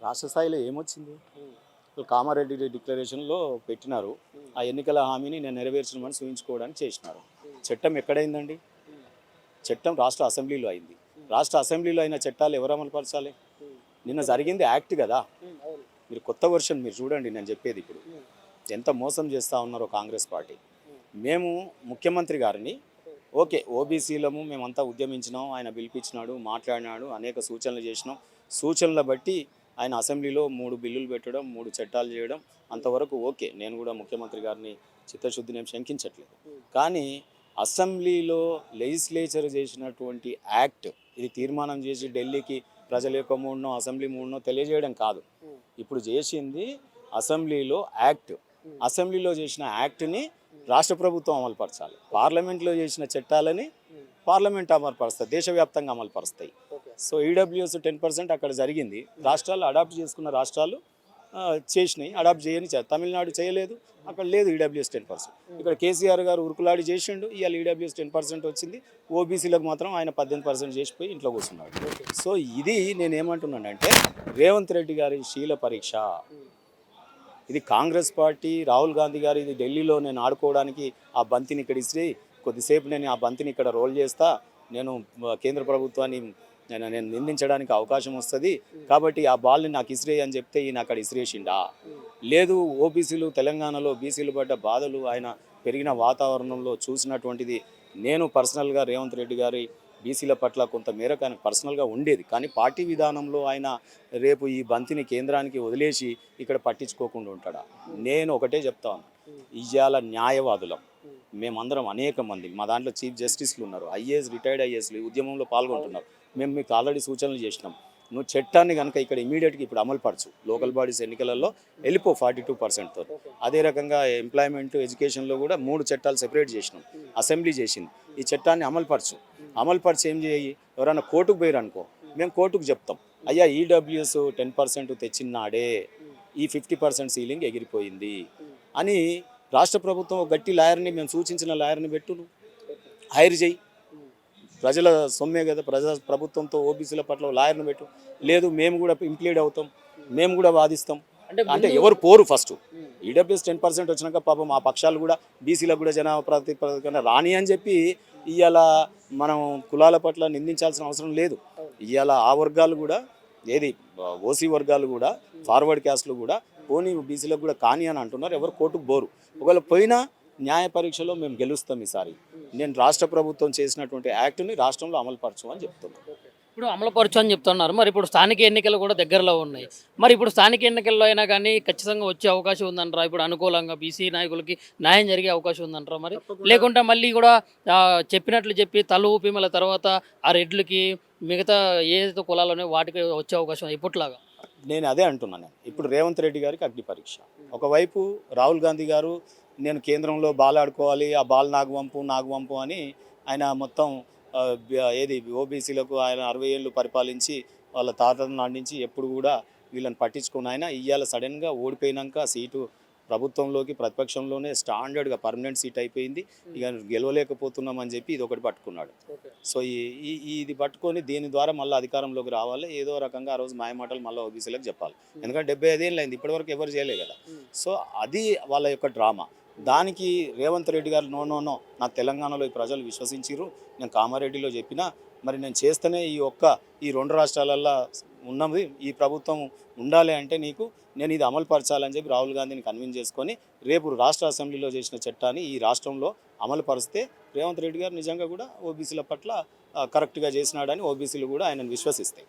రాష్ట్ర స్థాయిలో ఏమొచ్చింది? కామారెడ్డి డిక్లరేషన్లో పెట్టినారు. ఆ ఎన్నికల హామీని నేను నెరవేర్చమని చూపించుకోవడానికి చేసినారు. చట్టం ఎక్కడైందండి? చట్టం రాష్ట్ర అసెంబ్లీలో అయింది. రాష్ట్ర అసెంబ్లీలో అయిన చట్టాలు ఎవరు అమలుపరచాలి? నిన్న జరిగింది యాక్ట్ కదా. మీరు కొత్త వర్షన్ మీరు చూడండి. నేను చెప్పేది ఇప్పుడు ఎంత మోసం చేస్తూ ఉన్నారో కాంగ్రెస్ పార్టీ. మేము ముఖ్యమంత్రి గారిని ఓకే ఓబీసీలము మేమంతా ఉద్యమించినాం, ఆయన పిలిపించినాడు, మాట్లాడినాడు, అనేక సూచనలు చేసినాం. సూచనల బట్టి ఆయన అసెంబ్లీలో 3 బిల్లులు పెట్టడం, 3 చట్టాలు చేయడం అంతవరకు ఓకే. నేను కూడా ముఖ్యమంత్రి గారిని చిత్తశుద్ధిని ఏం శంకించట్లేదు. కానీ అసెంబ్లీలో లెజిస్లేచర్ చేసినటువంటి యాక్ట్ ఇది తీర్మానం చేసి ఢిల్లీకి ప్రజల యొక్క మూడునో అసెంబ్లీ మూడునో తెలియజేయడం కాదు. ఇప్పుడు చేసింది అసెంబ్లీలో యాక్ట్. అసెంబ్లీలో చేసిన యాక్ట్ని రాష్ట్ర ప్రభుత్వం అమలుపరచాలి. పార్లమెంట్లో చేసిన చట్టాలని పార్లమెంట్ అమలుపరుస్తుంది, దేశవ్యాప్తంగా అమలుపరుస్తాయి. సో ఈడబ్ల్యూఎస్ 10% అక్కడ జరిగింది. రాష్ట్రాలు అడాప్ట్ చేసుకున్న రాష్ట్రాలు చేసినాయి, అడాప్ట్ చేయని. తమిళనాడు చేయలేదు, అక్కడ లేదు ఈడబ్ల్యూఎస్ 10%. ఇక్కడ కేసీఆర్ గారు ఉరుకులాడి చేసిండు, ఇవాళ ఈడబ్ల్యూఎస్ 10% వచ్చింది. ఓబీసీలకు మాత్రం ఆయన 18% చేసిపోయి ఇంట్లో కూర్చున్నాడు. సో ఇది నేనేమంటున్నానంటే రేవంత్ రెడ్డి గారి శీల పరీక్ష. ఇది కాంగ్రెస్ పార్టీ, రాహుల్ గాంధీ గారు ఇది ఢిల్లీలో నేను ఆడుకోవడానికి ఆ బంతిని ఇక్కడ ఇస్తే కొద్దిసేపు నేను ఆ బంతిని ఇక్కడ రోల్ చేస్తా, నేను కేంద్ర ప్రభుత్వాన్ని నేను నిందించడానికి అవకాశం వస్తుంది, కాబట్టి ఆ బాల్ని నాకు ఇసిరేయి అని చెప్తే ఈయన అక్కడ ఇసిరేసిండా? లేదు, ఓబీసీలు తెలంగాణలో బీసీలు పడ్డ బాధలు ఆయన పెరిగిన వాతావరణంలో చూసినటువంటిది నేను పర్సనల్గా రేవంత్ రెడ్డి గారి బీసీల పట్ల కొంత మేరకు ఆయన పర్సనల్గా ఉండేది. కానీ పార్టీ విధానంలో ఆయన రేపు ఈ బంతిని కేంద్రానికి వదిలేసి ఇక్కడ పట్టించుకోకుండా ఉంటాడా? నేను ఒకటే చెప్తాను, ఇవాళ న్యాయవాదులం మేమందరం అనేక మంది, మా దాంట్లో చీఫ్ జస్టిస్లు ఉన్నారు, ఐఏఎస్ రిటైర్డ్ ఐఏఎస్లు ఉద్యమంలో పాల్గొంటున్నారు. మేము మీకు ఆల్రెడీ సూచనలు చేసినాం. నువ్వు చట్టాన్ని కనుక ఇక్కడ ఇమీడియట్గా ఇప్పుడు అమలుపరచు. లోకల్ బాడీస్ ఎన్నికలలో వెళ్ళిపో 42%తో. అదే రకంగా ఎంప్లాయ్మెంట్ ఎడ్యుకేషన్లో కూడా 3 చట్టాలు సెపరేట్ చేసినాం, అసెంబ్లీ చేసింది. ఈ చట్టాన్ని అమలుపరచు. అమలుపరిచి ఏం చేయి, ఎవరైనా కోర్టుకు పోయారు అనుకో, మేము కోర్టుకు చెప్తాం, అయ్యా ఈడబ్ల్యూఎస్ 10% తెచ్చినాడే ఈ 50% సీలింగ్ ఎగిరిపోయింది అని. రాష్ట్ర ప్రభుత్వం గట్టి లాయర్ని, మేము సూచించిన లాయర్ని పెట్టు, హైర్ చేయి. ప్రజల సొమ్మే కదా, ప్రభుత్వంతో ఓబీసీల పట్ల లాయర్ని పెట్టు. లేదు మేము కూడా ఇంప్లీడ్ అవుతాం, మేము కూడా వాదిస్తాం అంటే ఎవరు పోరు. ఫస్ట్ ఈడబ్ల్యూఎస్ 10% వచ్చినాక పాపం ఆ పక్షాలు కూడా బీసీలకు కూడా జనాభా ప్రాతిపదికన రాని అని చెప్పి ఇవాళ మనం కులాల పట్ల నిందించాల్సిన అవసరం లేదు. ఇవాళ ఆ వర్గాలు కూడా, ఏది ఓసీ వర్గాలు కూడా, ఫార్వర్డ్ క్యాస్ట్లు కూడా పోనీ బీసీలకు కూడా కానీ అని అంటున్నారు. ఎవరు కోర్టుకు పోరు. ఒకవేళ పోయినా న్యాయ పరీక్షలో మేము గెలుస్తాం ఈసారి. నేను రాష్ట్ర ప్రభుత్వం చేసినటువంటి యాక్ట్ని రాష్ట్రంలో అమలుపరచు అని చెప్తున్నాను. ఇప్పుడు అమలుపరచు అని చెప్తున్నారు. మరి ఇప్పుడు స్థానిక ఎన్నికలు కూడా దగ్గరలో ఉన్నాయి. మరి ఇప్పుడు స్థానిక ఎన్నికల్లో అయినా కానీ ఖచ్చితంగా వచ్చే అవకాశం ఉందంటారా? ఇప్పుడు అనుకూలంగా బీసీ నాయకులకి న్యాయం జరిగే అవకాశం ఉందంటారా? మరి లేకుంటే మళ్ళీ కూడా చెప్పినట్లు చెప్పి తల ఊపి మళ్ళీ తర్వాత ఆ రెడ్లకి మిగతా ఏదైతే కులాలు వాటికి వచ్చే అవకాశం ఇప్పట్లాగా? నేను అదే అంటున్నాను. ఇప్పుడు రేవంత్ రెడ్డి గారికి అగ్ని పరీక్ష. ఒకవైపు రాహుల్ గాంధీ గారు నేను కేంద్రంలో బాల్ ఆడుకోవాలి, ఆ బాల్ నాకు వంపు అని ఆయన మొత్తం ఏది ఓబీసీలకు ఆయన 60 ఏళ్ళు పరిపాలించి వాళ్ళ తాతను నాటించి ఎప్పుడు కూడా వీళ్ళని పట్టించుకుని ఆయన ఇవాళ సడన్గా ఓడిపోయినాక సీటు ప్రభుత్వంలోకి ప్రతిపక్షంలోనే స్టాండర్డ్గా పర్మనెంట్ సీట్ అయిపోయింది. ఇక గెలవలేకపోతున్నామని చెప్పి ఇది ఒకటి పట్టుకున్నాడు. సో ఇది పట్టుకొని దీని ద్వారా మళ్ళీ అధికారంలోకి రావాలి, ఏదో రకంగా ఆ రోజు మాయమాటలు మళ్ళీ ఓబీసీలకు చెప్పాలి. ఎందుకంటే 75 ఏళ్ళు అయింది, ఇప్పటివరకు ఎవరు చేయలేదు కదా. సో అది వాళ్ళ యొక్క డ్రామా. దానికి రేవంత్ రెడ్డి గారు నో నాకు తెలంగాణలో ఈ ప్రజలు విశ్వసించారు, నేను కామారెడ్డిలో చెప్పినా మరి నేను చేస్తేనే ఈ 2 రాష్ట్రాలల్లో ఉన్నది ఈ ప్రభుత్వం ఉండాలి అంటే నేను ఇది అమలుపరచాలని చెప్పి రాహుల్ గాంధీని కన్విన్స్ చేసుకొని రేపు రాష్ట్ర అసెంబ్లీలో చేసిన చట్టాన్ని ఈ రాష్ట్రంలో అమలుపరిస్తే రేవంత్ రెడ్డి గారు నిజంగా కూడా ఓబీసీల పట్ల కరెక్ట్గా చేసినాడని ఓబీసీలు కూడా ఆయనను విశ్వసిస్తాయి.